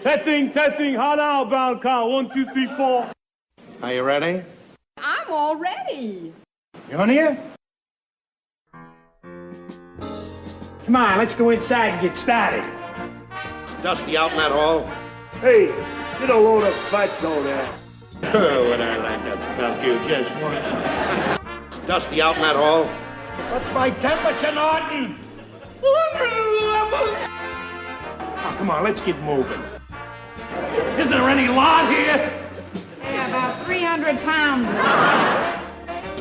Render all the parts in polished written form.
Testing. Hot outbound car. 1, 2, 3, 4. Are you ready? I'm all ready. You on here? Come on, let's go inside and get started. It's dusty out in that hall. Hey, get a load of butts over there. Oh, would I like to melt you just once. It's dusty out in that hall. What's my temperature, Norton? 111. Oh, come on, let's get moving. Isn't there any law here? Yeah, about 300 pounds.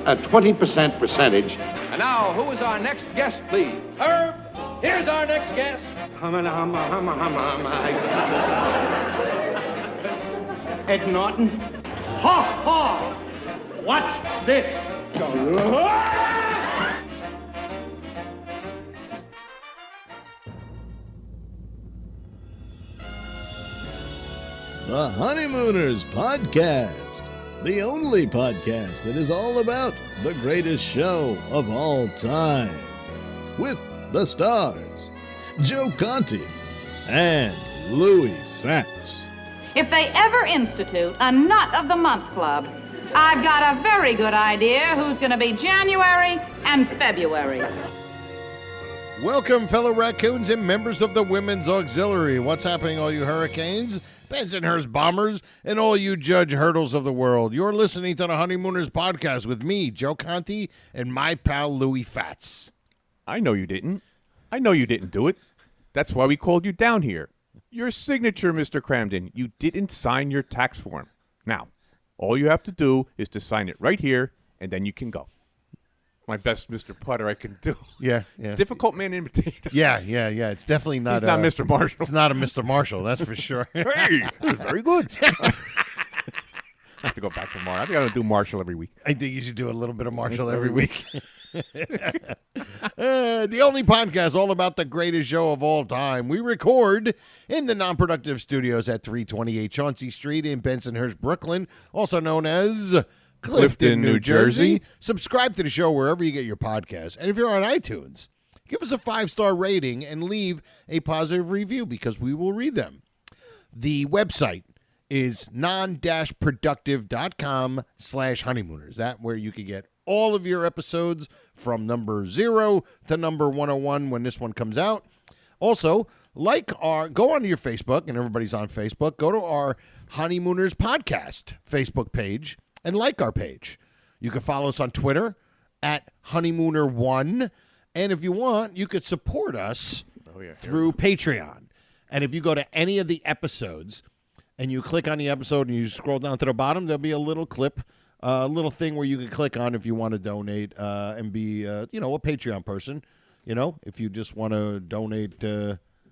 A 20% percentage. And now, who is our next guest, please? Herb, here's our next guest. Ed Norton. Ha ha! What's this? The Honeymooners Podcast, the only podcast that is all about the greatest show of all time. With the stars, Joe Conti and Louis Fatts. If they ever institute a Nut of the Month Club, I've got a very good idea who's going to be January and February. Welcome, fellow raccoons and members of the Women's Auxiliary. What's happening, all you hurricanes, Bensonhurst bombers, and all you Judge Hurdles of the world? You're listening to the Honeymooners Podcast with me, Joe Conti, and my pal Louis Fatts. I know you didn't. I know you didn't do it. That's why we called you down here. Your signature, Mr. Cramden. You didn't sign your tax form. Now, all you have to do is to sign it right here, and then you can go. My best Mr. Putter I can do. Yeah. Difficult man imitator. Yeah. It's definitely not. He's not Mr. Marshall. It's not a Mr. Marshall, that's for sure. Hey, this is very good. I have to go back tomorrow. I think I'm going to do Marshall every week. I think you should do a little bit of Marshall every week. The only podcast all about the greatest show of all time. We record in the Non-Productive Studios at 328 Chauncey Street in Bensonhurst, Brooklyn, also known as Clifton, New Jersey. Subscribe to the show wherever you get your podcasts. And if you're on iTunes, give us a 5-star rating and leave a positive review because we will read them. The website is non-productive.com/honeymooners. That where you can get all of your episodes from number 0 to number 101 when this one comes out. Also, go onto your Facebook, and everybody's on Facebook. Go to our Honeymooners Podcast Facebook page and like our page. You can follow us on Twitter at Honeymooner1. And if you want, you could support us through Patreon. And if you go to any of the episodes and you click on the episode and you scroll down to the bottom, there'll be a little clip, a little thing where you can click on if you want to donate and be, a Patreon person. You know, if you just want to donate.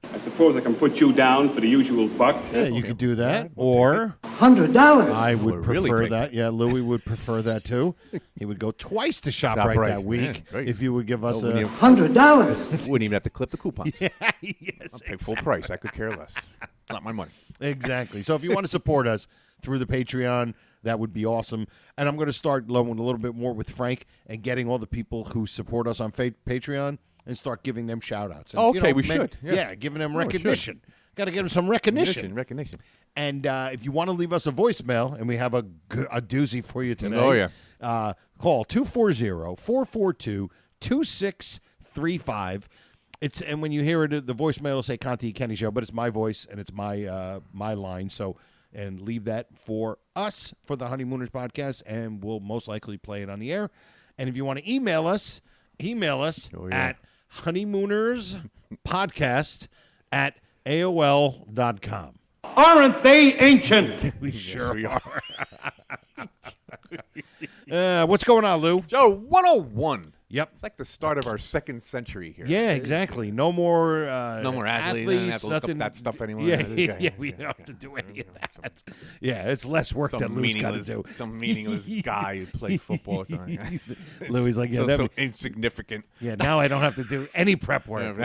I suppose I can put you down for the usual buck. Yeah, you could do that. Or $100. I would prefer that. Yeah, Louis would prefer that too. He would go twice to ShopRite that week if you would give us $100. Wouldn't even have to clip the coupons. Yeah, yes. I'll pay full price. I could care less. It's not my money. Exactly. So if you want to support us through the Patreon, that would be awesome. And I'm going to start loading a little bit more with Frank and getting all the people who support us on Patreon and start giving them shout-outs. And, we should. Yeah, giving them recognition. Got to give them some recognition. Recognition. And if you want to leave us a voicemail, and we have a doozy for you today. Oh, yeah. Call 240-442-2635. And when you hear it, the voicemail will say Conti Kenny Show, but it's my voice and it's my line. So, and leave that for us for the Honeymooners Podcast, and we'll most likely play it on the air. And if you want to email us at honeymoonerspodcast@aol.com. Aren't they ancient? We sure are. What's going on, Lou? Joe, 101. Yep. It's like the start of our second century here. Yeah, exactly. No more no more athletes. Don't have to look up that stuff anymore. Yeah, we don't have to do any of that. Yeah, it's less work that Lou's got to do. Some meaningless guy who played football. Louis like, so insignificant. Yeah, now I don't have to do any prep work.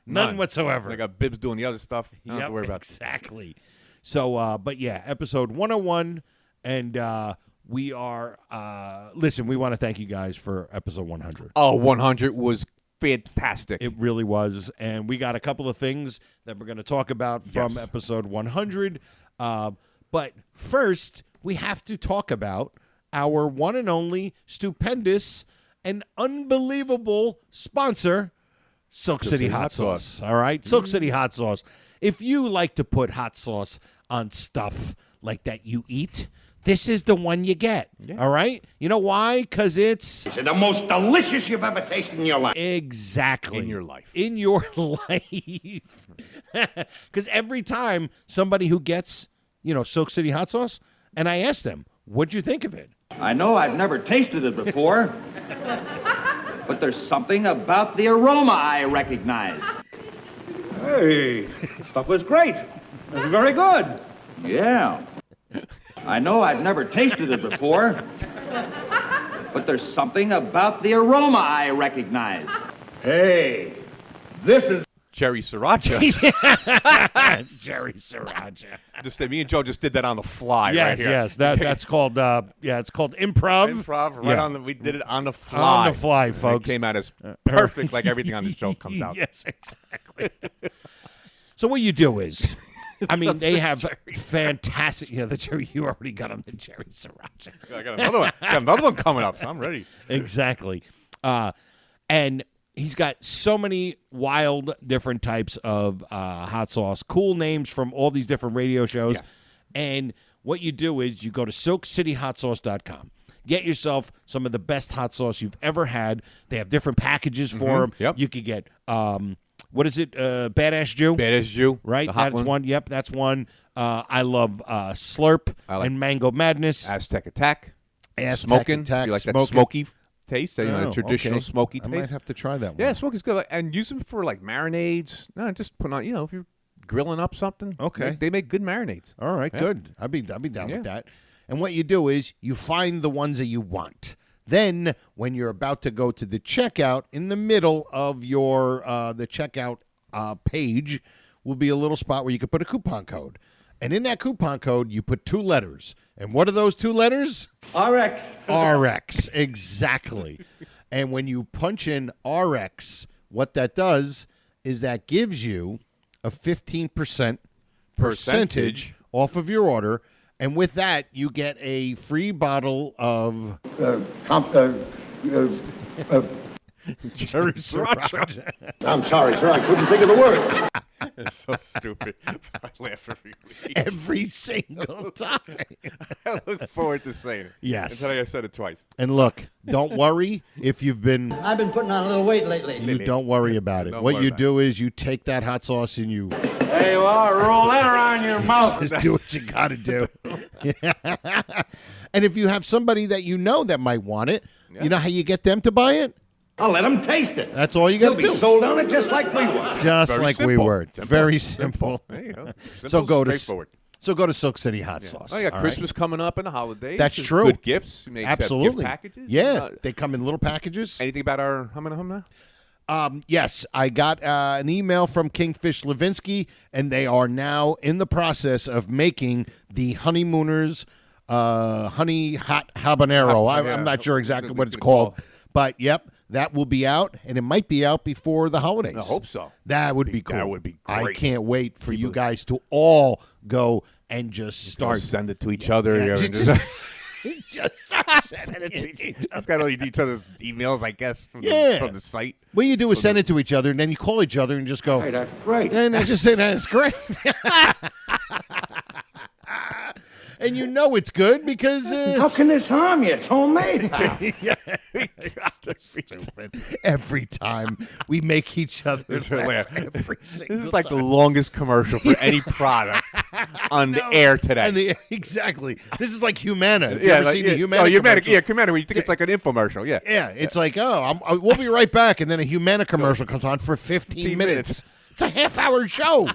None whatsoever. I got Bibbs doing the other stuff. I don't have to worry about exactly. So, but yeah, episode 101, and we are, listen, we want to thank you guys for episode 100. Oh, 100 was fantastic. It really was. And we got a couple of things that we're going to talk about from episode 100. But first, we have to talk about our one and only stupendous and unbelievable sponsor, Silk City Hot Sauce. All right? Silk City Hot Sauce. If you like to put hot sauce on stuff like that you eat, this is the one you get. All right? You know why? Because it's the most delicious you've ever tasted in your life. exactly In your life. In your life. Because every time somebody who gets, Silk City Hot Sauce, and I ask them, what'd you think of it? I know I've never tasted it before, but there's something about the aroma I recognize. Hey, stuff was great. It was very good. Yeah. I know I've never tasted it before, but there's something about the aroma I recognize. Hey, this is... Cherry Sriracha. It's Jerry Sriracha. Me and Joe just did that on the fly right here. Yes. That's called it's called improv. Improv, right we did it on the fly. On the fly, folks. It came out as perfect, like everything on the show comes out. Yes, exactly. So what you do is, they have fantastic. The cherry you already got on the Cherry Sriracha. I got another one. Another one coming up, so I'm ready. Exactly. And he's got so many wild different types of hot sauce, cool names from all these different radio shows. Yeah. And what you do is you go to SilkCityHotSauce.com. Get yourself some of the best hot sauce you've ever had. They have different packages for them. Yep. You could get, what is it, Badass Jew? Badass Jew. Right? The hot That's one. Yep, that's one. I love Slurp and Mango Madness. Aztec Attack. Smoking. You like that smoky taste, traditional smoky taste. I might have to try that one. Yeah, smoky's good. And use them for like marinades. No, just put on, if you're grilling up something. Okay. They make good marinades. All right, good. I'd be down with that. And what you do is you find the ones that you want. Then when you're about to go to the checkout, in the middle of your the checkout page will be a little spot where you can put a coupon code. And in that coupon code, you put 2 letters. And what are those 2 letters? RX. RX, exactly. And when you punch in RX, what that does is that gives you a 15% percentage off of your order. And with that, you get a free bottle of Cherry Sriracha. I'm sorry, sir. I couldn't think of the word. It's so stupid. I laugh every week. Every single time. I look forward to saying it. Yes. Until I said it twice. And look, don't worry if you've been... I've been putting on a little weight lately. You don't worry about it. What you do is you take that hot sauce and you... Hey, well, roll that around your mouth. Just do what you got to do. And if you have somebody that you know that might want it, you know how you get them to buy it? I'll let them taste it. That's all you got to They'll do. be sold on it just like we were. Just Very like we simple. were. Very simple. There you go. So Simple, go straightforward. to Silk City Hot Sauce. Oh, you got all Christmas coming up and the holidays. That's There's true. Good gifts. You may accept Absolutely. gift packages. Yeah, they come in little packages. Anything about our hum? Yes, I got an email from Kingfish Levinsky, and they are now in the process of making the Honeymooners Honey Hot Habanero. I'm not sure exactly what it's called, but yep, that will be out, and it might be out before the holidays. I hope so. That would be cool. That would be I great. can't wait for you guys to all go and just start. Send it to each other. Yeah, Just start sending it to each other. That's got all each other's emails, I guess, from the site. What you do is send it to each other, and then you call each other and just go, Hey, that's great. and I just say that's great. And you know it's good because How can this harm you? It's homemade. stupid. Every time we make each other laugh. Every This single is like the time. longest commercial for any product on the air today. And exactly. This is like Humana. Have you yeah, ever seen the Humana Oh, Humana, commercial? yeah, Humana, where you think it's like an infomercial, yeah. Yeah, it's like, we'll be right back, and then a Humana commercial comes on for 15 minutes. It's a half-hour show.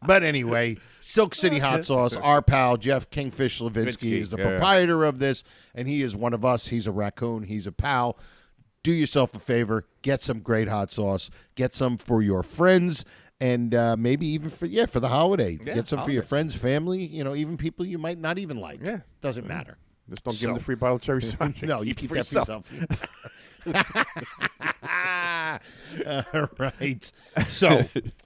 But anyway, Silk City Hot Sauce, our pal Jeff Kingfish Levinsky is the proprietor of this, and he is one of us. He's a raccoon. He's a pal. Do yourself a favor. Get some great hot sauce. Get some for your friends, and maybe even for the holiday. Yeah, Get some for your friends, family, even people you might not even like. Yeah. Doesn't matter. Just don't give them the free bottle of cherry sriracha. No, you keep that for yourself. All right. So,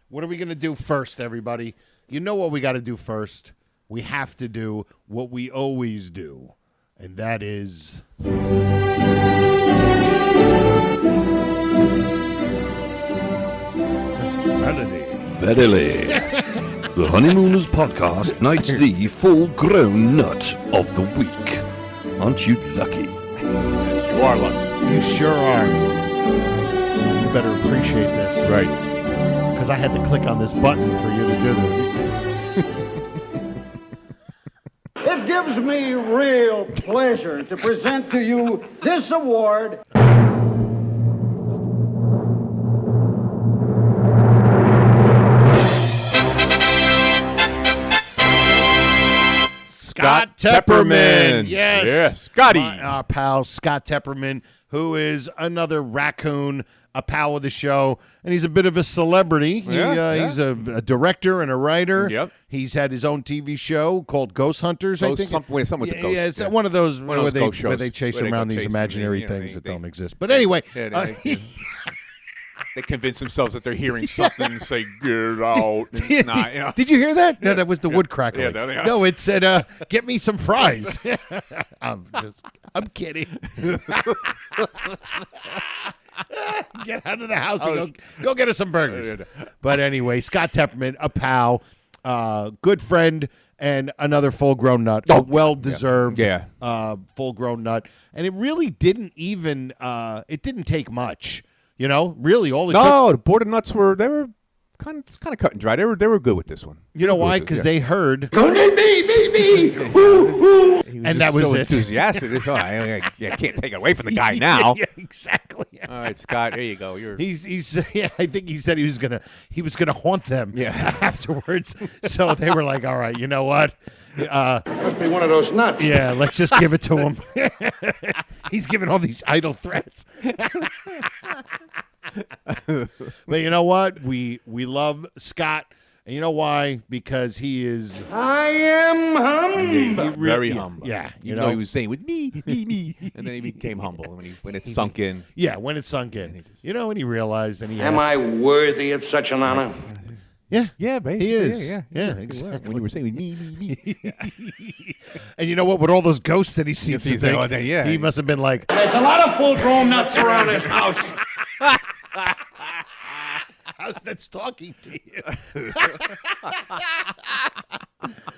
what are we going to do first, everybody? You know what we got to do first? We have to do what we always do, and that is... Verily. The Honeymooners podcast knights the full-grown nut of the week. Aren't you lucky? Yes, you are lucky. You sure are. You better appreciate this. Right. Because I had to click on this button for you to do this. It gives me real pleasure to present to you this award. Scott Tepperman. Yes. Yes, Scotty. Our pal, Scott Tepperman, who is another raccoon, a pal of the show, and he's a bit of a celebrity. He's a director and a writer. Yep. He's had his own TV show called Ghost Hunters, I think. Something with the ghosts. Yeah, it's one of those, One of those ghost where shows they chase where they around go these chasing imaginary them, things that they- don't exist. But anyway, They convince themselves that they're hearing something and say, get out. And did you hear that? No, that was the wood crackling. Yeah, there they are. No, it said, get me some fries. I'm kidding. Get out of the house and go get us some burgers. But anyway, Scott Tepperman, a pal, good friend, and another full-grown nut. A well-deserved full-grown nut. And it really didn't even, it didn't take much. You know, really, all it took. The border nuts were kind of cut and dry. They were good with this one. You know why? Because they heard. Me. And that was so it. Enthusiastic. I can't take it away from the guy now. Yeah, exactly. All right, Scott, there you go. He's I think he said he was gonna haunt them afterwards. So they were like, all right, you know what? Must be one of those nuts. Yeah, let's just give it to him. He's giving all these idle threats. But you know what? We love Scott. And you know why? Because he is... I am humble. Very humble. Yeah. You know, he was saying, with me, and then he became humble when it sunk in. Yeah, when it sunk in. You know, and he realized, and he Am I asked... worthy of such an honor? Yeah. Yeah, basically. He is. Yeah, exactly. When you were saying, me. And you know what? With all those ghosts that he seems to think, he must have been like... There's a lot of full-grown nuts around this house. How's that talking to you?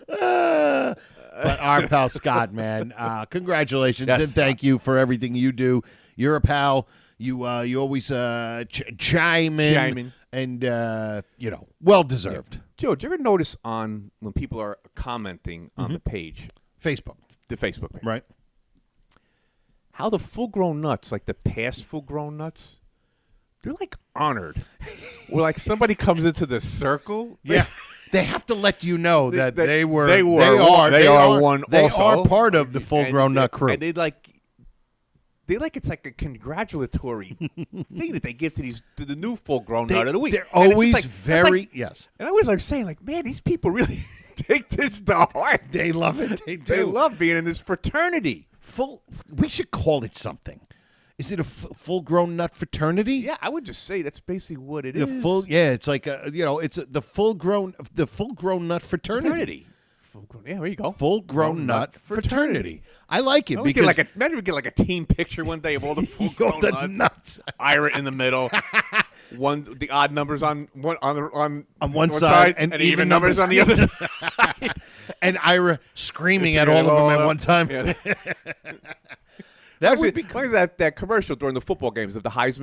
But our pal Scott, man, congratulations and thank you for everything you do. You're a pal. You always chime in. And, well deserved. Yeah. Joe, do you ever notice when people are commenting on the page? The Facebook page. Right. How the full-grown nuts, like the past full-grown nuts, they're like honored. Where like somebody comes into the circle. They have to let you know that they are part of the full-grown nut crew. And it's like a congratulatory thing that they give to the new full-grown nut of the week. They're always yes. And I always like saying, man, these people really take this to heart. They love it. They do. They love being in this fraternity. We should call it something. Is it a full-grown nut fraternity? Yeah, I would just say that's basically what it is. It's like the full-grown nut fraternity. Yeah, there you go. Full-grown nut fraternity. I like it because imagine we get like a team picture one day of all the full-grown nuts. Ira in the middle. The odd numbers on one side and even numbers on the other side. And Ira screaming at all of them at one time. Yeah. That was that commercial during the football games of the past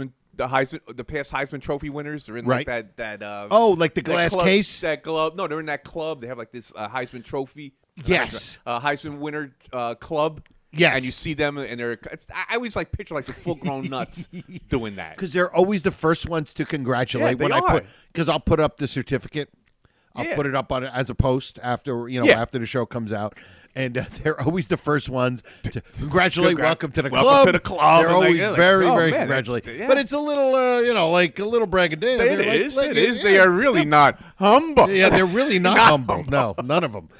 Heisman Trophy winners. They're in like that like the glass club, case. That glove. No, they're in that club. They have like this Heisman Trophy. Yes. Heisman winner club. Yes. And you see them, and I always like picture like the full-grown nuts doing that because they're always the first ones to congratulate. Because I'll put up the certificate. I'll put it up on as a post after after the show comes out, and they're always the first ones to congratulate. Welcome to the club. Welcome to the club. They're always very congratulating. But it's a little like a little braggadocio. It is. They are really not humble. Yeah, they're really not humble. No, none of them.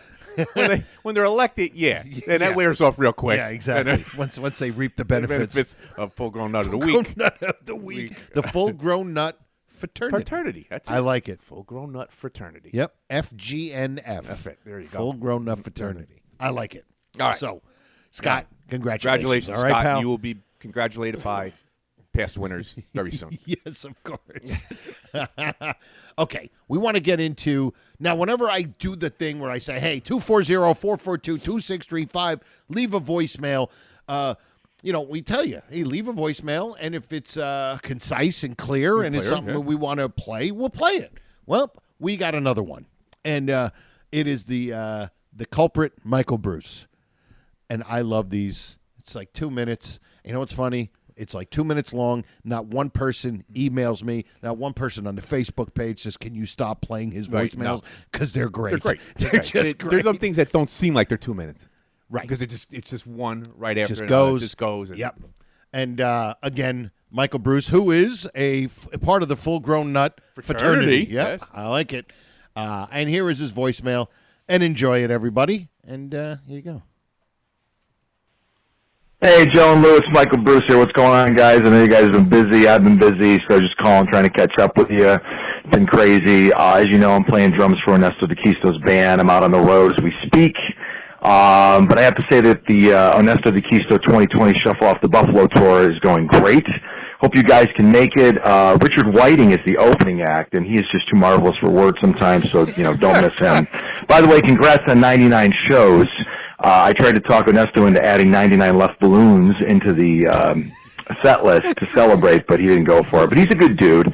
when they're elected, and that wears off real quick. Yeah, exactly. Once they reap the benefits of full-grown nut of the Full-grown week. nut of the week. The full-grown nut fraternity. Fraternity. That's it. I like it. Full-grown nut fraternity. Yep. FGNF. There you go. Full-grown nut fraternity. I like it. All right. So, Scott, congratulations. Congratulations, All right, Scott. pal? You will be congratulated by past winners very soon. Yes, of course. Okay, we want to get into now. Whenever I do the thing where I say, "Hey, 240-442-2635, leave a voicemail." We tell you, hey, leave a voicemail, and if it's concise and clear, and it's something we want to play, we'll play it. Well, we got another one, and it is the culprit, Michael Bruce, and I love these. It's like 2 minutes. You know what's funny? It's like 2 minutes long. Not one person emails me. Not one person on the Facebook page says, "Can you stop playing his voicemails?" Because they're great. They're great. They're just great. There's some things that don't seem like they're 2 minutes. Right. Because it's just one right after just another. goes. Just goes. And, Yep. And again, Michael Bruce, who is a part of the full-grown nut fraternity. Yep. Yes. I like it. And here is his voicemail. And enjoy it, everybody. And here you go. Hey, Joe and Lou, it's Michael Bruce here. What's going on, guys? I know you guys have been busy. I've been busy, so just calling, trying to catch up with you. It's been crazy. As you know, I'm playing drums for Ernesto DeQuisto's band. I'm out on the road as we speak. But I have to say that the Ernesto DeQuisto 2020 Shuffle Off the Buffalo Tour is going great. Hope you guys can make it. Richard Whiting is the opening act, and he is just too marvelous for words sometimes, so, don't miss him. By the way, congrats on 99 shows. I tried to talk Ernesto into adding 99 left balloons into the set list to celebrate, but he didn't go for it. But he's a good dude.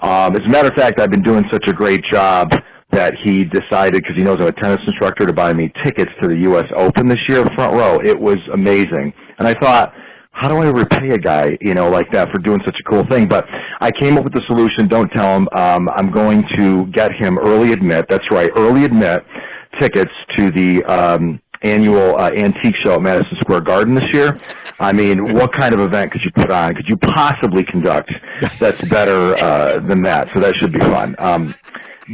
As a matter of fact, I've been doing such a great job that he decided, because he knows I'm a tennis instructor, to buy me tickets to the U.S. Open this year, front row. It was amazing. And I thought, how do I repay a guy, like that for doing such a cool thing? But I came up with the solution. Don't tell him. I'm going to get him early admit. That's right, early admit tickets to the annual antique show at Madison Square Garden this year. I mean, what kind of event could you put on? Could you possibly conduct that's better than that? So that should be fun.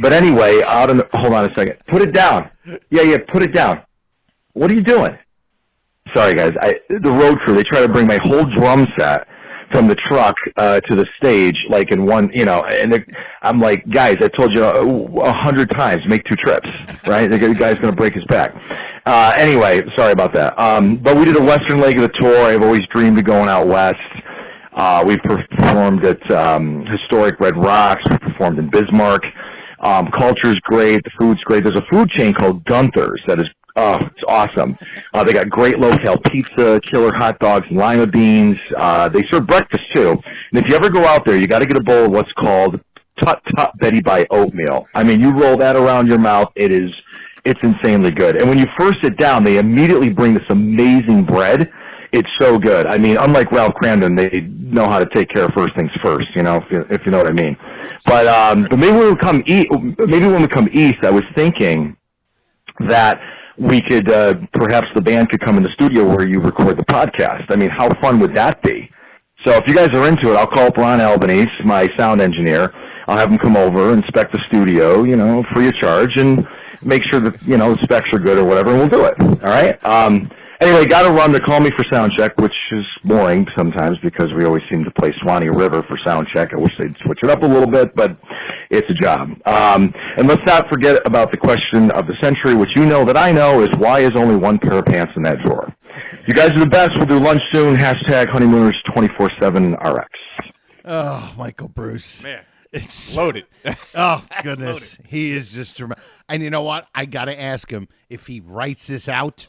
But anyway, hold on a second. Put it down. Yeah, put it down. What are you doing? Sorry, guys. The road crew, they try to bring my whole drum set from the truck to the stage, like in one, and I'm like, guys, I told you 100 times, make 2 trips, right? The guy's going to break his back. Anyway, sorry about that. But we did a western leg of the tour. I've always dreamed of going out west. We've performed at historic Red Rocks. We performed in Bismarck. Culture's great. The food's great. There's a food chain called Gunther's that is, it's awesome. They got great locale pizza, killer hot dogs, and lima beans. They serve breakfast, too. And if you ever go out there, you got to get a bowl of what's called Tut Tut Betty by oatmeal. I mean, you roll that around your mouth, it's insanely good. And when you first sit down, they immediately bring this amazing bread. It's so good. I mean, unlike Ralph Cramden, they know how to take care of first things first, if you know what I mean. But maybe when we come east, I was thinking that we could, perhaps the band could come in the studio where you record the podcast. I mean, how fun would that be? So if you guys are into it, I'll call up Ron Albanese, my sound engineer. I'll have him come over, inspect the studio, free of charge, and make sure that, the specs are good or whatever, and we'll do it. All right? Anyway, got to run. They call me for sound check, which is boring sometimes because we always seem to play Swanee River for sound check. I wish they'd switch it up a little bit, but it's a job. And let's not forget about the question of the century, which that I know is why is only one pair of pants in that drawer? You guys are the best. We'll do lunch soon. Hashtag Honeymooners 24/7RX. Oh, Michael Bruce. Man. It's loaded. Oh, goodness. He is just dramatic. And you know what? I got to ask him if he writes this out.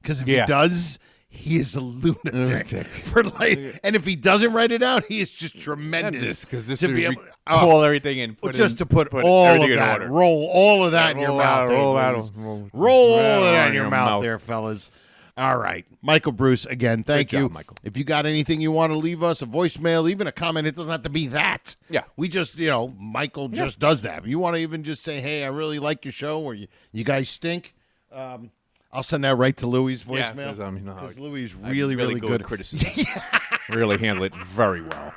Because if he does, he is a lunatic. And if he doesn't write it out, he is just tremendous. Because just to to be able pull everything in. To put all of that, roll all of that in your mouth. Roll all of that in your mouth there, fellas. All right. Michael Bruce, again, thank you. Job, Michael. If you got anything you want to leave us, a voicemail, even a comment, it doesn't have to be that. Yeah. We just, Michael just does that. You want to even just say, hey, I really like your show, or you guys stink, I'll send that right to Louie's voicemail. Yeah, because Louie is really, really good. Criticism. Really handle it very well.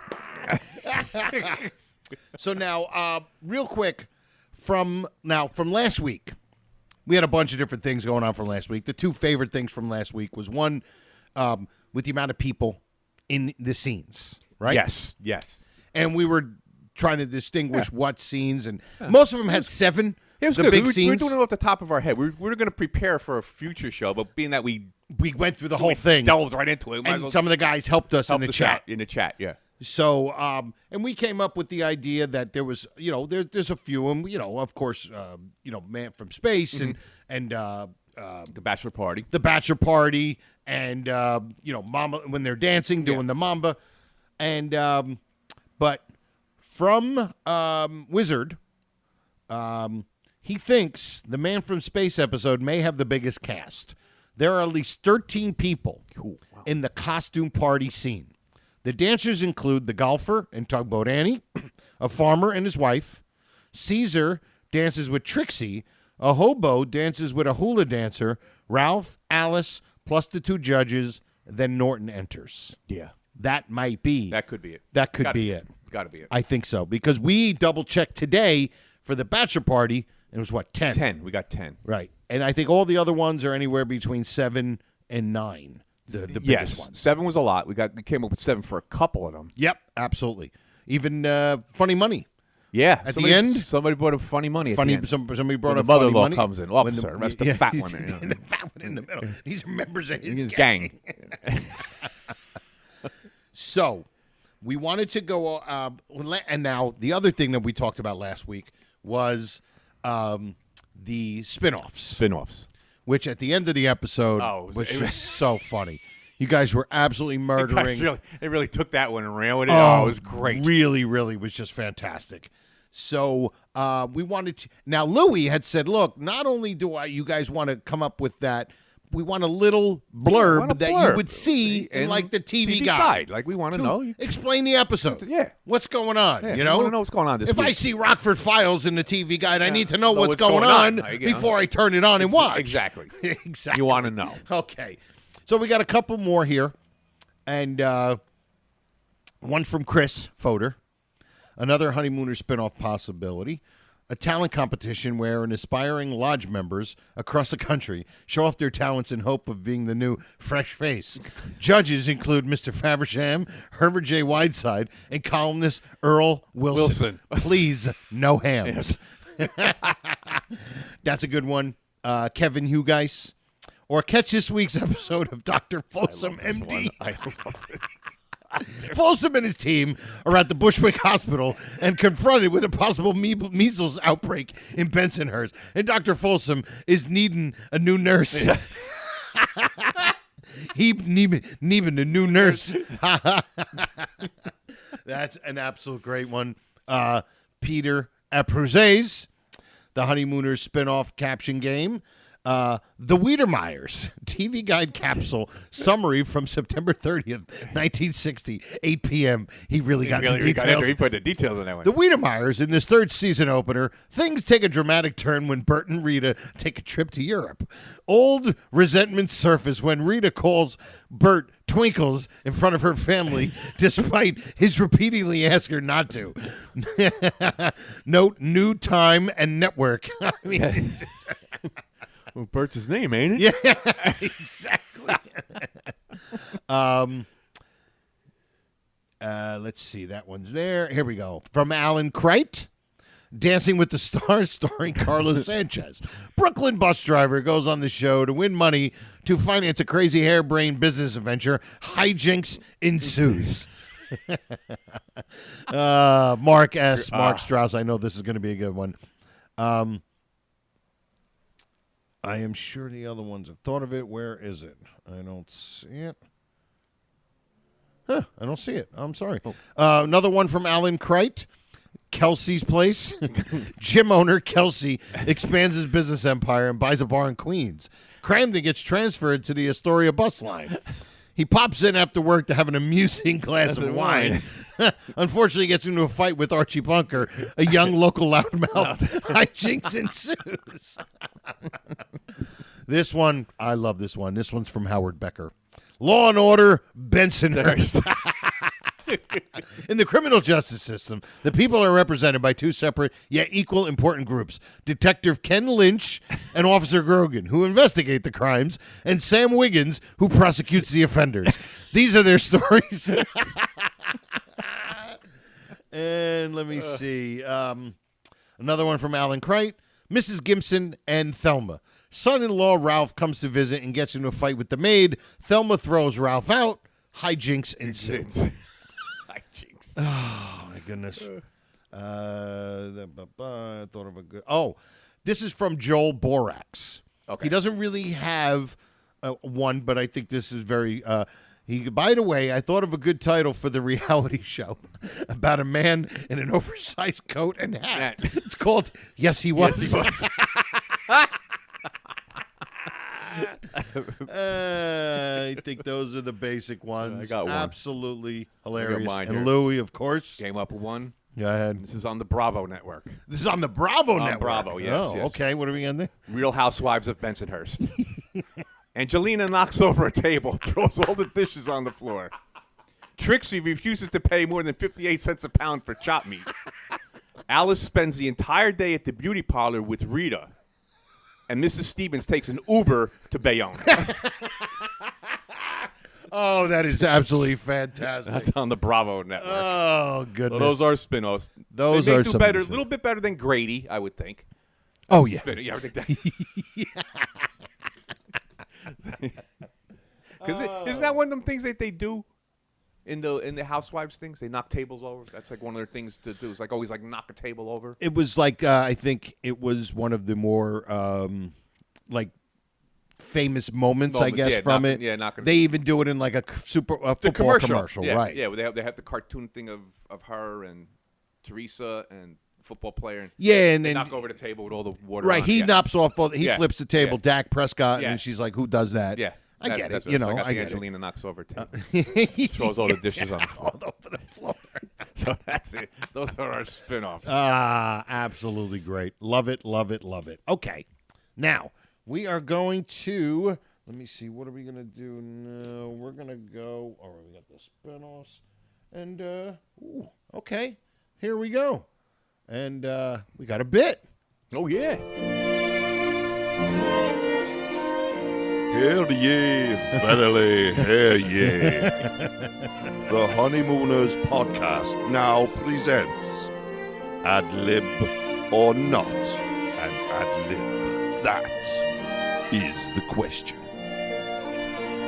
So now, real quick, from last week, we had a bunch of different things going on from last week. The two favorite things from last week was one with the amount of people in the scenes, right? Yes. And we were trying to distinguish what scenes, and most of them had 7. It was the good. big We were scenes. doing it off the top of our head. We were going to prepare for a future show, but being that we went through the whole thing, delved right into it, and some of the guys helped us in the chat. Yeah. So, and we came up with the idea that there was, there's a few, and of course, Man from Space and The Bachelor Party, and Mamba when they're dancing, doing the Mamba, and but from Wizard, he thinks the Man from Space episode may have the biggest cast. There are at least 13 people in the costume party scene. The dancers include the golfer and Tugboat Annie, a farmer and his wife. Caesar dances with Trixie. A hobo dances with a hula dancer. Ralph, Alice, plus the 2 judges. Then Norton enters. Yeah. That might be. That could be it. That could be it. Got to be it. I think so. Because we double-checked today for the bachelor party. And it was, 10? 10. We got 10. Right. And I think all the other ones are anywhere between 7 and 9. The biggest ones. 7 was a lot. We came up with 7 for a couple of them. Yep, absolutely. Even Funny Money. Yeah. At the end, somebody brought up funny money. Funny. At the end. Somebody brought When up the funny mother-in-law money. comes in, officer. That's the fat one. The fat one in the middle. These are members of his gang. So, we wanted to go, and now the other thing that we talked about last week was the spinoffs. Which at the end of the episode was just so funny. You guys were absolutely murdering. They really took that one and ran with it. Oh, it was great. Really, really was just fantastic. So we wanted to. Now, Louie had said, look, not only do you guys want to come up with that, we want a little blurb that you would see in like the TV guide. Like we want to know. Explain the episode. Yeah. What's going on? Yeah, you know? We want to know what's going on this week. If I see Rockford Files in the TV guide, I need to know what's going on before I turn it on and watch. Exactly. Exactly. You want to know. Okay. So we got a couple more here. And one from Chris Fodor. Another Honeymooners spinoff possibility. A talent competition where an aspiring lodge members across the country show off their talents in hope of being the new fresh face. Judges include Mr. Faversham, Herbert J. Whiteside, and columnist Earl Wilson. Please, no hams. That's a good one. Kevin Hugeis. Or catch this week's episode of Dr. Folsom, MD. I love it. Folsom and his team are at the Bushwick Hospital and confronted with a possible measles outbreak in Bensonhurst. And Dr. Folsom is needing a new nurse. He needing a new nurse. That's an absolute great one. Peter Apruzes, the Honeymooners spinoff caption game. The Wiedermeyers TV Guide capsule summary from September 30th, 1960, 8 p.m. He really got the details. He put the details on that one. The Wiedermeyers, in this third season opener, things take a dramatic turn when Bert and Rita take a trip to Europe. Old resentments surface when Rita calls Bert Twinkles in front of her family, despite his repeatedly ask her not to. Note new time and network. I mean... Well, Bert's his name, ain't it? Yeah, exactly. Let's see. That one's there. Here we go. From Alan Crite, Dancing with the Stars, starring Carlos Sanchez. Brooklyn bus driver goes on the show to win money to finance a crazy harebrained business adventure. Hijinks ensues. Mark S. Mark Strauss. I know this is going to be a good one. I am sure the other ones have thought of it. Where is it? I don't see it. I don't see it. I'm sorry. Another one from Alan Crite. Kelsey's Place. Gym owner Kelsey expands his business empire and buys a bar in Queens. Cramden gets transferred to the Astoria bus line. He pops in after work to have an amusing glass of wine. Unfortunately, he gets into a fight with Archie Bunker, a young local loudmouth. Hijinks ensues. This one, I love this one. This one's from Howard Becker. Law and Order, Bensonhurst. In the criminal justice system, the people are represented by two separate yet equal important groups: Detective Ken Lynch and Officer Grogan, who investigate the crimes, and Sam Wiggins, who prosecutes the offenders. These are their stories. And let me see. Another one from Alan Crite. Mrs. Gibson and Thelma. Son-in-law Ralph comes to visit and gets into a fight with the maid. Thelma throws Ralph out. Hijinks ensue. Hijinks. Oh, my goodness. I thought of a good... Oh, this is from Joel Borax. Okay. He doesn't really have one, but I think this is very... By the way, I thought of a good title for the reality show about a man in an oversized coat and hat. It's called Yes, He Was. Yes, He Was. I think those are the basic ones. I got one. Absolutely hilarious. Mine And here. Louie, of course. Came up with one. Go ahead. This is on the Bravo Network. This is on the Bravo Network. Bravo, yes. Oh, okay. What are we on there? Real Housewives of Bensonhurst. Angelina knocks over a table, throws all the dishes on the floor. Trixie refuses to pay more than 58 cents a pound for chopped meat. Alice spends the entire day at the beauty parlor with Rita. And Mrs. Stevens takes an Uber to Bayonne. Oh, that is absolutely fantastic. That's on the Bravo Network. Oh, goodness. So those are spin-offs. Those they may are do some better, a little bit better than Grady, I would think. Oh, yeah. Yeah, I would think that. Because isn't that one of them things that they do in the Housewives things? They knock tables over. That's like one of their things to do. It's like always like knock a table over. It was like I think it was one of the more like famous moments, I guess, from it. Yeah, knocking. They even do it in like a football commercial, yeah, right? Yeah, they have the cartoon thing of her and Teresa and football player. And yeah, and they then knock over the table with all the water. Right, on. he Yeah. knocks off. He flips the table. Yeah. Dak Prescott, Yeah. and she's like, "Who does that?" Yeah. I get it. That's You know, I got I the get Angelina knocks over a table. it. Throws all the dishes on the floor. All over the floor. So that's it. Those are our spin-offs. Absolutely great. Love it, love it, love it. Okay, now we are going to. Let me see. What are we going to do now? We're going to go. All right, we got the spin-offs. And, okay. Here we go. And we got a bit. Oh, yeah. Hear ye, verily, hear ye. The Honeymooners podcast now presents Ad Lib or Not an Ad Lib. That is the question.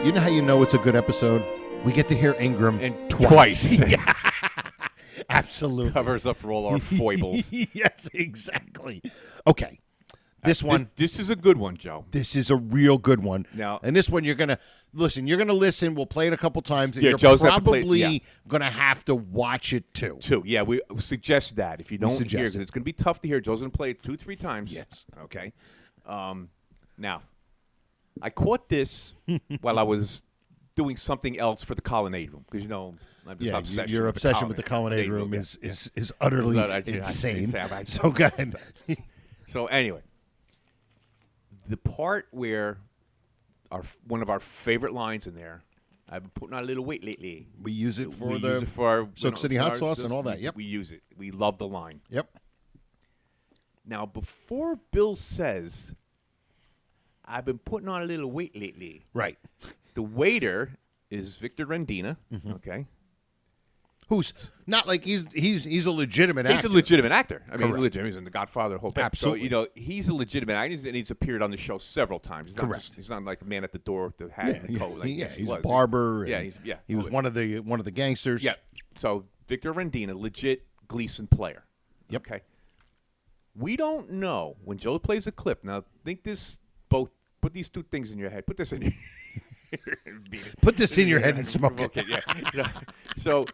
You know how you know it's a good episode? We get to hear Ingram And twice. Yeah. Absolutely. Covers up for all our foibles. Yes, exactly. Okay. This one. This is a good one, Joe. This is a real good one. Now, and this one you're going to listen. You're going to listen. We'll play it a couple times. And Yeah, you're Joe's have to play it, probably yeah. going to have to watch it too. Yeah, we suggest that. If you don't hear, suggest because it. it's going to be tough to hear. Joe's going to play it 2-3 times. Yes. Okay. Now, I caught this while I was doing something else for the Colonnade Room, because, you know, I'm just obsessed your obsession with the Colonnade Room yeah. is utterly insane. So go ahead. So anyway, the part where one of our favorite lines in there, I've been putting on a little weight lately. We use it for use it for our Soak City hot sauce and all that. Yep. We use it. We love the line. Yep. Now, before Bill says, I've been putting on a little weight lately. Right. The waiter is Victor Rendina, okay? Who's not like he's a legitimate actor. He's a legitimate actor. I mean, Correct. legitimate. He's in The Godfather, the whole bit. Absolutely. So, you know, he's a legitimate actor, and he's appeared on the show several times. He's not Correct. he's not like a man at the door with the hat and the coat. Like he's he a was. barber. Yeah, and he's he was one of the gangsters. Yeah. So Victor Rendina, legit Gleason player. Yep. Okay. We don't know when Joe plays a clip. Now, think this. Both put these two things in your head. Put this in your. Put this in your head and smoke it. Okay, yeah. So,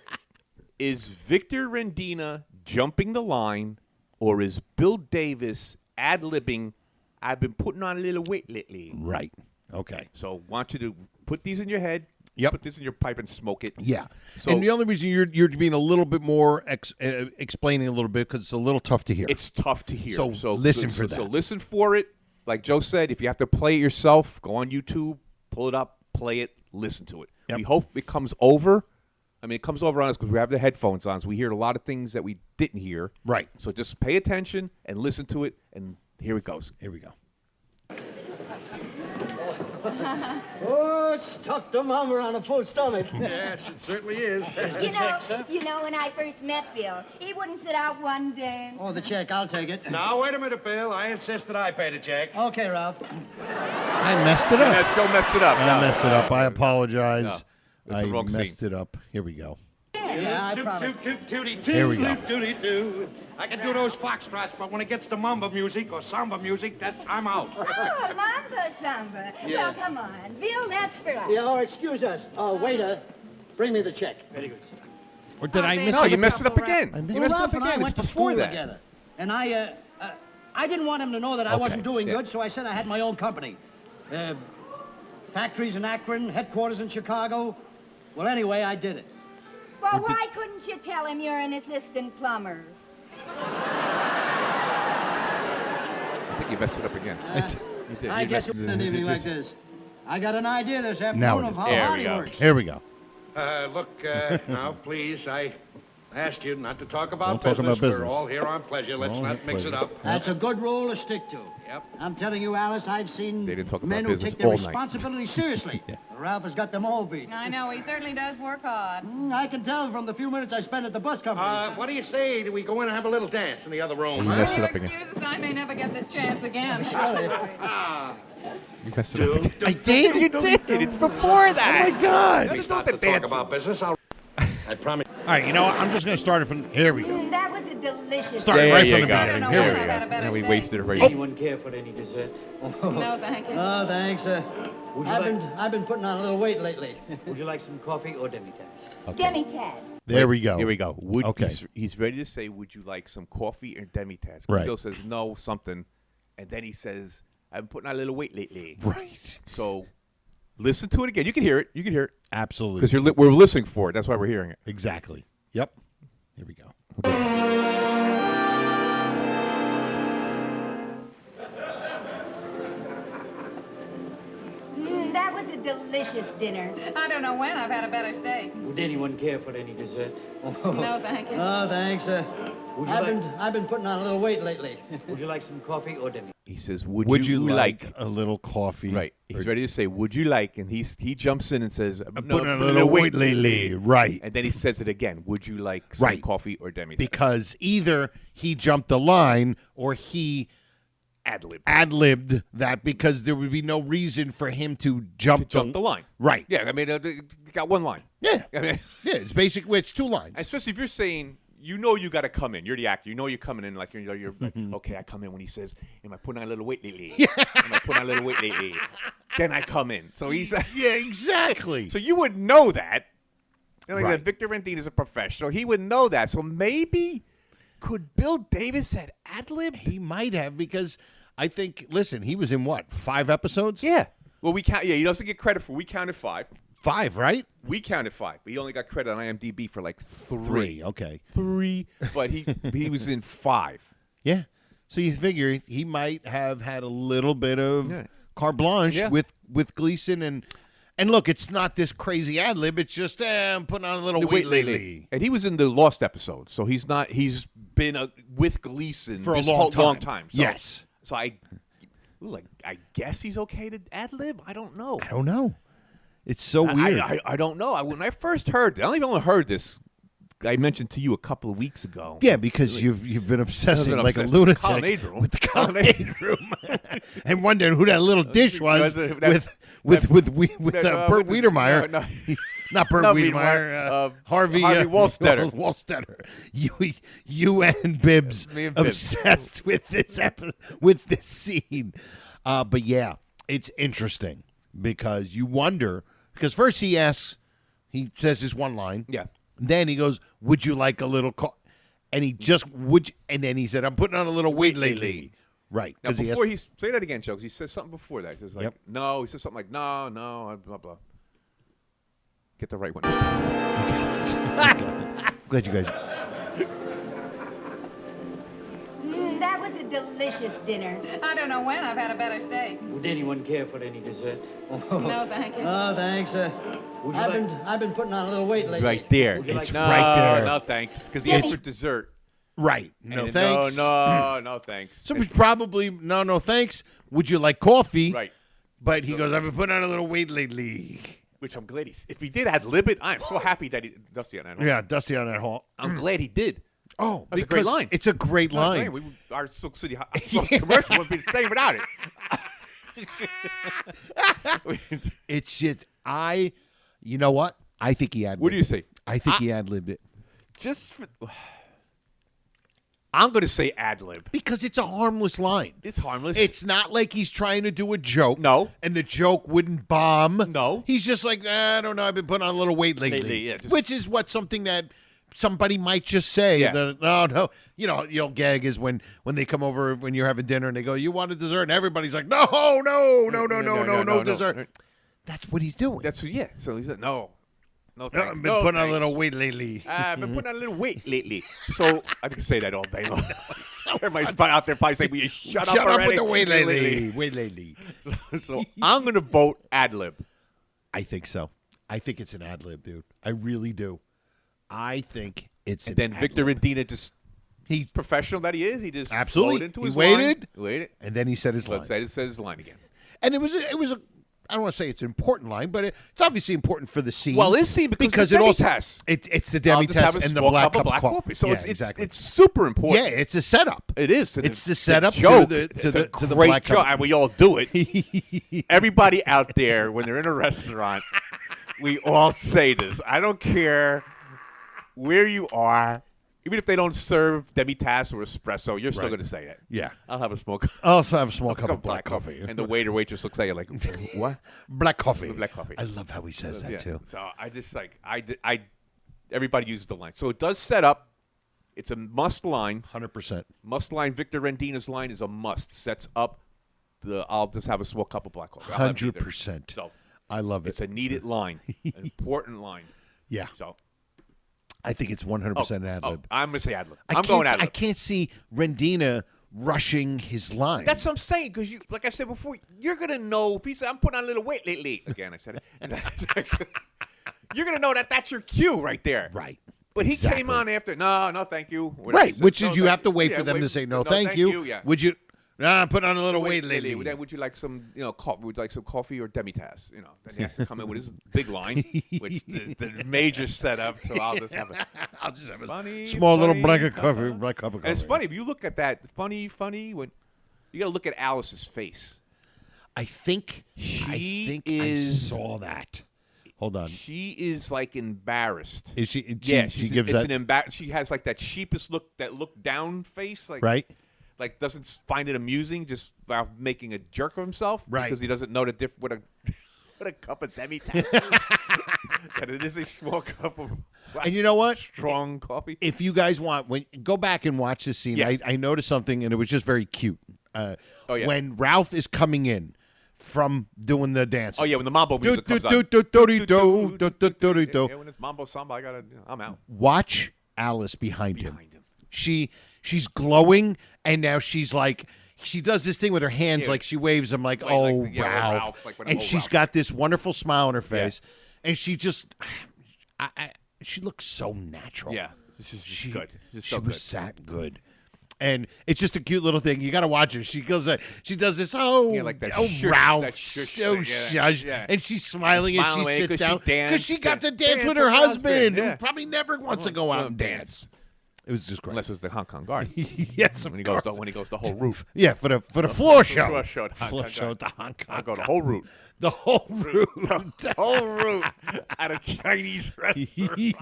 is Victor Rendina jumping the line, or is Bill Davis ad-libbing, I've been putting on a little weight lately? Right. Okay. So, want you to put these in your head. Yep. Put this in your pipe and smoke it. Yeah. So, and the only reason you're being a little bit more explaining a little bit because it's a little tough to hear. It's tough to hear. So listen for that. So listen for it. Like Joe said, if you have to play it yourself, go on YouTube, pull it up, play it, listen to it. Yep. We hope it comes over I mean, it comes over on us because we have the headphones on, so we hear a lot of things that we didn't hear. Right. So just pay attention and listen to it, and here it goes. Here we go. Oh, it's tough to mummer on a full stomach. Yes, it certainly is. You know, when I first met Bill, he wouldn't sit out one day. Oh, the check, I'll take it. Now, wait a minute, Bill. I insist that I pay the check. Okay, Ralph. I messed it up. Joe messed it up. I messed it up. I apologize. No, that's I the wrong messed scene. it up. Here we go. Yeah, I promise. Here we go. I can do those foxtrots, but when it gets to mambo music or samba music, I'm out. Oh, Mamba Samba. Well, come on. Bill, that's for us. Yeah, excuse us. Waiter, bring me the check. Very good. Or did I miss No, it? you messed it up again. I missed You messed it Ralph up and I again. It's went to before school that. together. And I didn't want him to know that I Okay, wasn't doing yeah. good, so I said I had my own company. Factories in Akron, headquarters in Chicago. Well, anyway, I did it. Well, why couldn't you tell him you're an assistant plumber? I think you messed it up again. You did. I You guess messed it's an evening like this. I got an idea this Now afternoon it of is. how There hard we he go. works. Here we go. Look, now, please, I asked you not to talk about Don't talk about business. We're all here on pleasure. Let's All not here, mix pleasure. it up. That's a good rule to stick to. Yep. I'm telling you, Alice, I've seen They didn't talk men about who business take their all night. responsibility seriously. Ralph has got them all beat. I know, he certainly does work hard. I can tell from the few minutes I spent at the bus company. What do you say? Do we go in and have a little dance in the other room? You huh? messed it You up again. excuse us, I may never get this chance again. You messed it up again. I did. You did. It's before that. Oh my God. Please not to talk about business. I promise. All right, you know what? I'm just going to start it from. Here we go. That was a delicious... Start There right you from the go. beginning. I Here don't we know. go. Had a better Now we steak. wasted it already. Anyone care for any dessert? No, thank you. Oh, thanks. I've been putting on a little weight lately. Would you like some coffee or demi-tasse? Demi-tad. There we go. Here we go. Okay. He's ready to say, would you like some coffee or demi-tasse? Right. Bill says, no, something. And then he says, I've been putting on a little weight lately. Right. So listen to it again. You can hear it. You can hear it. Absolutely. Because we're listening for it. That's why we're hearing it. Exactly. Yep. Here we go. That was a delicious dinner. I don't know when I've had a better steak. Would anyone care for any dessert? No, thank you. Oh, thanks. I've been putting on a little weight lately. Would you like some coffee or demi? He says, Would you like a little coffee? Right. He's ready to say, would you like? And he jumps in and says, I'm putting on a little weight lately. Right. And then he says it again. Would you like some Right. coffee or demi? Because either he jumped the line or he ad-libbed that because there would be no reason for him to jump the line. Right. Yeah, I mean, you got one line. Yeah. I mean, Yeah, it's basically, it's two lines. especially if you're saying, you know you got to come in. You're the actor. You know you're coming in like you're like, okay, I come in when he says, am I putting on a little weight lately? Am I putting on a little weight lately? Then I come in. So he's Yeah, exactly. So you would know that. And like Right. that, Victor Rendine is a professional. He would know that. So maybe could Bill Davis had ad-libbed? He might have because I think, listen, he was in what, 5 episodes? Yeah. Well, we count. Yeah, he doesn't get credit for. We counted 5. 5, right? We counted 5, but he only got credit on IMDb for like 3. 3, okay. 3. But he was in 5. Yeah. So you figure he might have had a little bit of Yeah. carte blanche Yeah. with Gleason and look, it's not this crazy ad lib. It's just I'm putting on a little weight lately And he was in the Lost episode, so he's not. He's been with Gleason for a this long whole time. long time. So, Yes. So I guess he's okay to ad lib. I don't know. I don't know. It's so weird. I don't know. When I first heard, I only heard this. I mentioned to you a couple of weeks ago. Yeah, because you've been obsessing like a obsessed lunatic colonnade room. with the colonnade room, and wondering who that little dish was with Bert Wiedemeyer. No. Not Bert Not Wiedemeyer. Harvey Wallstetter. Wallstetter. You and Bibbs Me and Bibbs. obsessed with this scene. But yeah, it's interesting because you wonder because first he says his one line. Yeah. Then he goes, "Would you like a little?" And he just would, and then he said, "I'm putting on a little weight lately." Right? Now before he say that again, Chugs. He says something before that. He's like, Yep. no. He says something like, no, blah blah. Get the right one. Glad you guys. That was a delicious delicious dinner. I don't know when I've had a better steak. Would anyone care for any dessert? No, thank you. Oh, thanks. I've been putting on a little weight lately. Right there. Would you It's like- right there. there. No, thanks. Because he asked for dessert. Right. No, And thanks. No, thanks. So probably, no, thanks. Would you like coffee? Right. But he goes, I've been putting on a little weight lately. Which I'm glad if he did ad-lib it, I am so happy that he, Dusty on that. Yeah, Dusty on that hall. I'm glad he did. Oh, That's a great line. It's a great line. Our Silk City commercial would be the same without it. It's shit. You know what? I think he ad-libbed What do you say? I think he ad-libbed it. I'm going to say ad-lib. Because it's a harmless line. It's harmless. It's not like he's trying to do a joke. No. And the joke wouldn't bomb. No. He's just like, I don't know, I've been putting on a little weight lately. Yeah, just- Which is something that somebody might just say. Yeah. That, no. You know, the old gag is when they come over when you're having dinner and they go, you want a dessert? And everybody's like, no dessert. That's what he's doing. So he said, no. No, I've thanks. been No, putting on a thanks. little weight lately. I've been putting on a little weight lately. So I can say that all day long. Everybody's out there probably saying, will you shut up already? With the weight lately. Weight lately. So I'm going to vote ad-lib. I think so. I think it's an ad-lib, dude. I really do. I think it's And then Victor ad-lib. Rendina just, he's professional that he is. He just Absolutely. flowed into He his waited. line. Waited. And then he said his line. Said his line again. And it was a I don't want to say it's an important line, but it's obviously important for the scene. Well, it's scene because it the also demi-tasse. it's the I'll just have demi-tasse a and the small black cup of cup of coffee. So yeah, exactly. it's super important. Yeah, it's a setup. It is. It's the setup joke. to It's the a to great the black joke, cup. and we all do it. Everybody out there, when they're in a restaurant, we all say this. I don't care where you are. Even if they don't serve demi-tasse or espresso, you're still going to say it. Yeah. I'll have a small I also have a small cup of black coffee. And the waiter or waitress looks at you like, what? Black coffee. Black coffee. I love how he says that too. So I just everybody uses the line. So it does set up. It's a must line. 100%. Must line. Victor Rendina's line is a must. Sets up the I'll just have a small cup of black coffee. 100%. So I love it. it's a needed line. An important line. Yeah. So I think it's 100% ad-lib. I'm going to say ad-lib. I I'm going ad-lib. I can't see Rendina rushing his line. That's what I'm saying, because like I said before, you're going to know if he said, I'm putting on a little weight lately. Again, I said it. And you're going to know that that's your cue right there. Right. But he Exactly. came on after, no, thank you. Whatever Right, he said. which No, is you thank have to you. wait Yeah, for them to say, no, thank you. you. Yeah. Would you, put on a little weight lately. Then would you like some, coffee? Would you like some coffee or demi-tasse? Then he has to come in with his big line, which is the major setup. So I'll just have a funny, small little funny black cup cup of coffee. And it's funny if you look at that funny when you got to look at Alice's face. I think I saw that. Hold on. She is like embarrassed. Is she? Yeah, she gives that. She has like that sheepish look, that look down face, like Right. Like doesn't find it amusing, just making a jerk of himself, Right. Because he doesn't know the what a cup of demi-tasse is. That it is a small cup of And you know what? strong coffee. If you guys want, go back and watch this scene. Yeah. I noticed something, and it was just very cute. Yeah. When Ralph is coming in from doing the dance. Oh yeah, when the mambo music comes on. Yeah, when it's mambo samba, I'm out. Watch Alice behind him. She's glowing, and now she's like, she does this thing with her hands, like she waves them, like, oh, Ralph. And she's got this wonderful smile on her face, and she just, she looks so natural. Yeah, this is good. This is She so was good. that good. And it's just a cute little thing. You got to watch her. She goes, she does this. Oh, Yeah, like that oh, shush, Ralph, that shush so thing, yeah, shush, yeah. and she's smiling as she sits down because she got to dance with her husband, who probably never wants to go out and dance. It was just great. Unless it was the Hong Kong Garden. Yes, when he goes the whole route. Yeah, for the floor show. Floor show at Floor Hong Kong show at the Garden. Hong Kong. I'll go the whole route. The whole route. The whole route at a Chinese restaurant.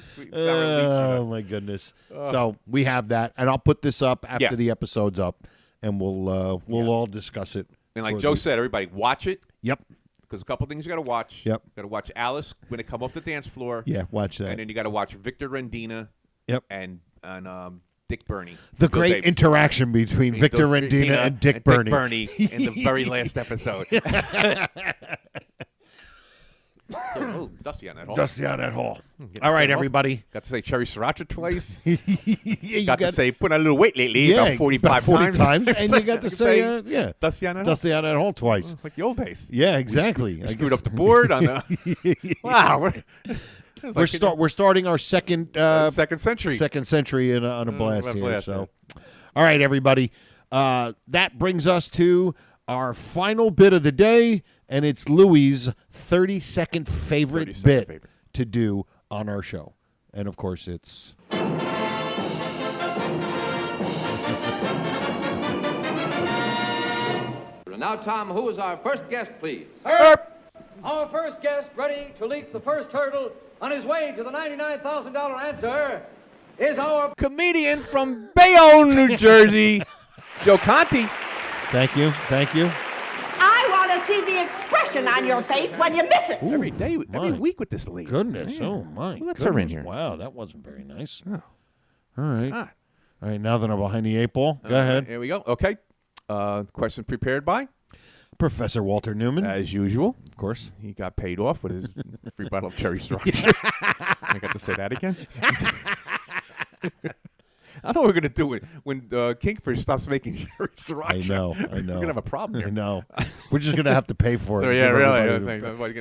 Sweet and sour Oh lychee. my goodness! So we have that, and I'll put this up after Yeah. the episode's up, and we'll all discuss it. And like for Joe the- said, everybody watch it. Yep. Because a couple things you got to watch. Yep. Got to watch Alice when they come off the dance floor. Yeah, watch that. And then you got to watch Victor Rendina. Yep. And Dick Burney. The Go great Dave. interaction between Victor Rendina and Dick Burney. Dick Burney in the very last episode. Oh, dusty on that hall. Dusty on that hall. Getting All right, sent off. everybody. Got to say cherry sriracha twice. You got to say put on a little weight lately. Yeah, about 45 times. And you got to say, dusty on that Dusty on that hall twice. hall. Like the old days. Yeah, exactly. We screwed up the board on the. Wow. We're starting our second century. Second century on a blast here. blast, So, all right, everybody. That brings us to our final bit of the day, and it's Louie's 30-second favorite bit to do on our show. And, of course, it's... And now, Tom, who is our first guest, please? Our first guest, ready to leap the first hurdle on his way to the $99,000 answer, is our comedian from Bayonne, New Jersey, Joe Conti. Thank you. I want to see the expression on your face when you miss it. Ooh, every week with this lady. Goodness, Man. oh my! Well, that's goodness. her in here. Wow, that wasn't very nice. Oh. All right, Ah. all right. Now that I'm behind the eight ball, go ahead. Here we go. Okay. Question prepared by Professor Walter Newman, as usual. Of course, he got paid off with his free bottle of cherry sriracha. I got to say that again. I know what we're going to do it when Kingfish stops making cherry sriracha. I know. We're going to have a problem here. I know. We're just going to have to pay for it. So, yeah, really. We're We're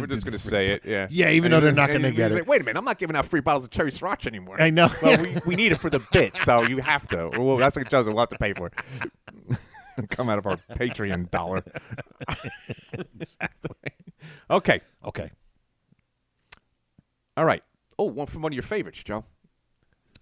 just going to say it. Yeah. Yeah, even though they're not going to get it. Wait a minute. I'm not giving out free bottles of cherry sriracha anymore. I know. Well, we need it for the bit, so you have to. Well, that's what it does. We'll have to pay for it. Come out of our Patreon dollar. Exactly. Okay. All right. Oh, one from one of your favorites, Joe.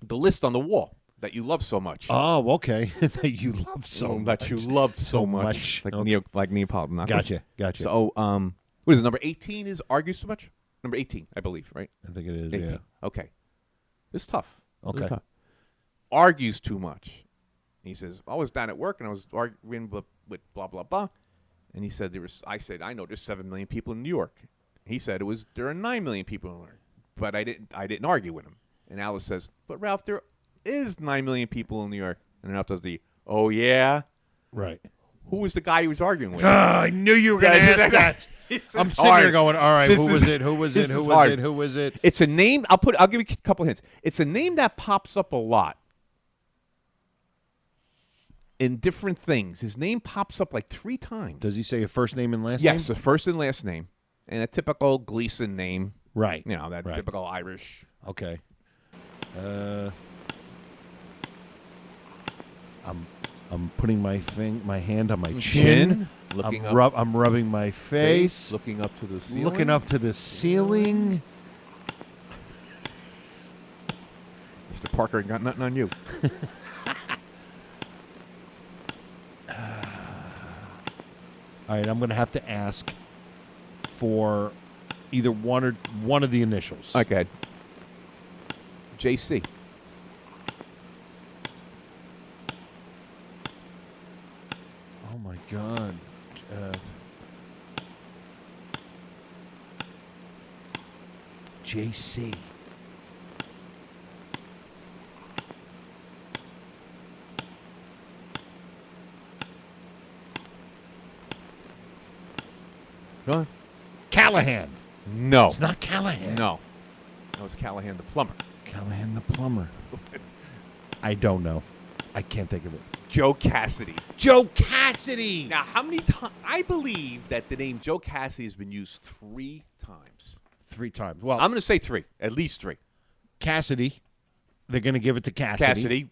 The list on the wall that you love so much. Oh, okay. That you love so much. That you loved so much. Like okay. Neapolitan. Gotcha. So, what is it? Number 18 is argues too much? Number 18, I believe, right? I think it is, 18. yeah. Okay. It's tough. Okay. Argues too much. He says, I was down at work and I was arguing with blah, blah, blah. And he said, I said, I know there's 7 million people in New York. He said there are 9 million people in New York. But I didn't argue with him. And Alice says, but Ralph, there is 9 million people in New York. And then Ralph does oh, yeah? Right. Who was the guy he was arguing with? I knew you were going to ask that. I'm sitting here going, all right, who was it? It's a name. I'll give you a couple hints. It's a name that pops up a lot in different things. His name pops up like 3 times. Does he say a first name and last name? Yes, a first and last name. And a typical Gleason name. Right. You know, that typical Irish. Okay. I'm putting my hand on my chin. Looking I'm rubbing my face. Looking up to the ceiling. Looking up to the ceiling. Mr. Parker ain't got nothing on you. All right, I'm going to have to ask for either one of the initials. Okay. JC. Oh my God. JC. Go on. Callahan. No. It's not Callahan. No. That was Callahan the plumber. Callahan the plumber. I don't know. I can't think of it. Joe Cassidy. Joe Cassidy. Now, how many times? I believe that the name Joe Cassidy has been used 3 times. 3 times. Well, I'm going to say 3. At least 3. Cassidy. They're going to give it to Cassidy.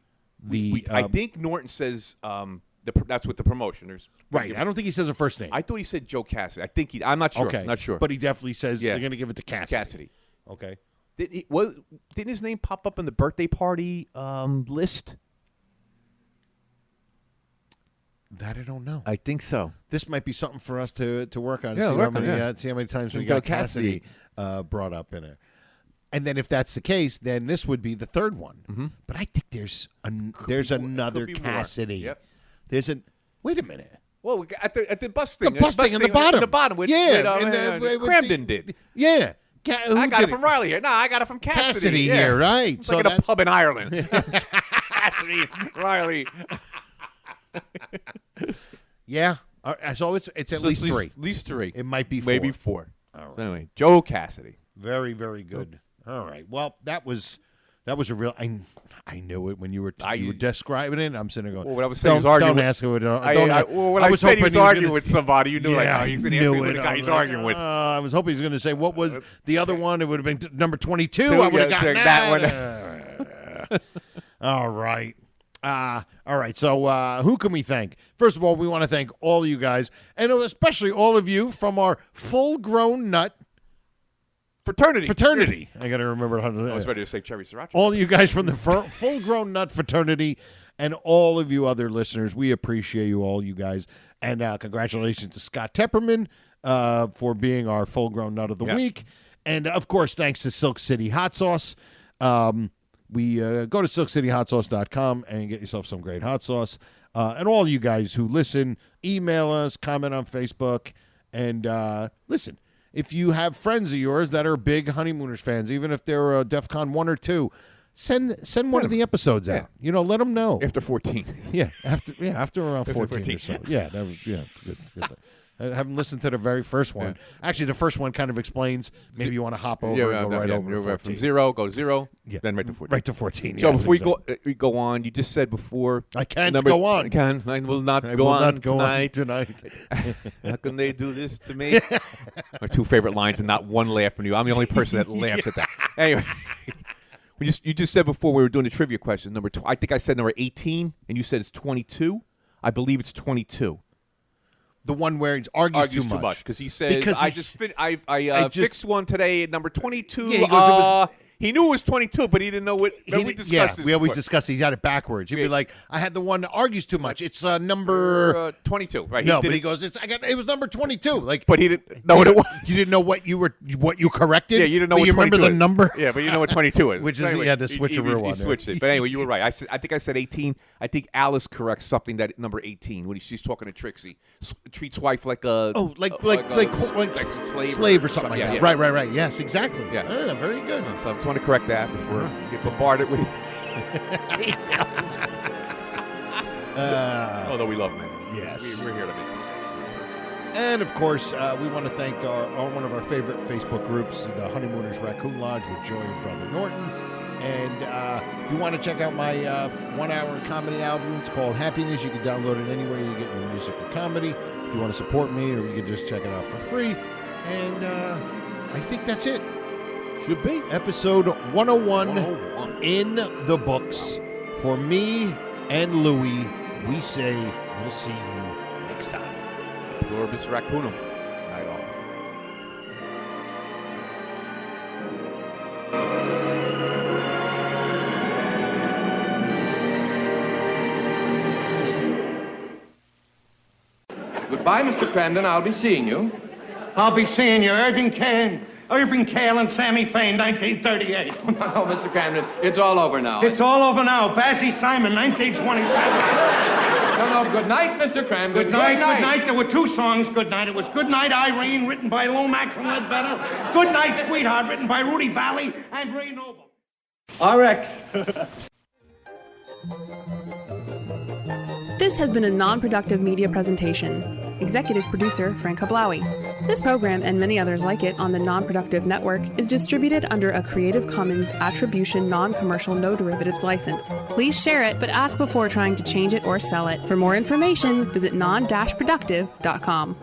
I think Norton says that's with the promotion. Right. I don't think he says a first name. I thought he said Joe Cassidy. I'm not sure. Okay. Not sure. But he definitely says they're going to give it to Cassidy. Cassidy. Okay. Didn't his name pop up in the birthday party list? That I don't know. I think so. This might be something for us to work on. Yeah, See how many times we got Cassidy brought up in it. And then if that's the case, then this would be the third one. Mm-hmm. But I think there's another Cassidy. Yep. Wait a minute. Well, at the bus thing. The bus thing in the bottom. The bottom. With Cramden did. Yeah. I got it from Riley here. No, I got it from Cassidy. Here, right? It's like in a pub in Ireland. Cassidy, Riley. Yeah. So it's at least 3. At least 3. It might be 4. Maybe 4. All So anyway, Joe Cassidy. Very, very good. All right. Well, that was a real. I knew it when you were describing it. I'm sitting there going, well, what I was saying was arguing. Don't ask him. When I was said he was arguing with somebody, you knew he's going to ask me what the guy he's arguing with. I was hoping he was going to say, what was the other one? It would have been number 22. I would have gotten that one. All right. All right. So who can we thank? First of all, we want to thank all of you guys, and especially all of you from our full-grown nut Fraternity. I got to remember how to. I was ready to say Cherry Sriracha. All you guys from the full-grown nut fraternity, and all of you other listeners, we appreciate you, all you guys, and congratulations to Scott Tepperman for being our full-grown nut of the week, and of course, thanks to Silk City Hot Sauce. We go to silkcityhotsauce.com and get yourself some great hot sauce, and all you guys who listen, email us, comment on Facebook, and listen. If you have friends of yours that are big Honeymooners fans, even if they're DEF CON 1 or 2, send one of the episodes out. Let them know. After 14. After around 14 or so. Good. I haven't listened to the very first one. Yeah. Actually, the first one kind of explains. Maybe you want to hop over and go right over to 14. From 0, go 0, then right to 14. Right to 14, So before we go on, you just said before. I can't go on. I will not go on tonight. How can they do this to me? My two favorite lines and not one laugh from you. I'm the only person that laughs at that. Anyway. You just said before we were doing the trivia question, I think I said number 18, and you said it's 22. I believe it's 22. The one where he argues too much. Because he says, I fixed one today at number 22. Yeah, he knew it was 22, but he didn't know what. We discussed this. We always discussed it. He got it backwards. He'd be like, I had the one that argues too much. It's number 22, right? No, but he goes, it was number 22. But he didn't know what it was. You didn't know what you corrected? Yeah, you didn't know what 22 is. You remember the number? Yeah, but you know what 22 is. Which is, the switcheroo one. He switched it. But anyway, you were right. I think I said 18. I think Alice corrects something that number 18 when she's talking to Trixie. Treats wife like a slave or something like that. Right. Yes, exactly. Yeah. Very good. So I just want to correct that before I get bombarded with. Although we love men. Yes. We're here to make mistakes. And of course, we want to thank one of our favorite Facebook groups, the Honeymooners Raccoon Lodge with Joy and Brother Norton. And if you want to check out my 1-hour comedy album, it's called Happiness. You can download it anywhere you get your music or comedy. If you want to support me, or you can just check it out for free. And I think that's it. Should be. Episode 101 in the books. For me and Louie, we say we'll see you next time. Pluribus Raccoonum. Night all. Goodbye, Mr. Crandon. I'll be seeing you. I'll be seeing you. Irving Kale and Sammy Fain, 1938. Oh, Mr. Crandon, it's all over now. It's all over now. Bassy Simon, 1927. No, good night, Mr. Crandon. Good night. There were two songs, Good Night. It was Good Night, Irene, written by Lomax and Ledbetter. Good Night, Sweetheart, written by Rudy Valley and Ray Noble. RX. This has been a non-productive media presentation. Executive producer, Frank Hablawi. This program and many others like it on the Non-Productive Network is distributed under a Creative Commons Attribution Non-Commercial No Derivatives license. Please share it, but ask before trying to change it or sell it. For more information, visit non-productive.com.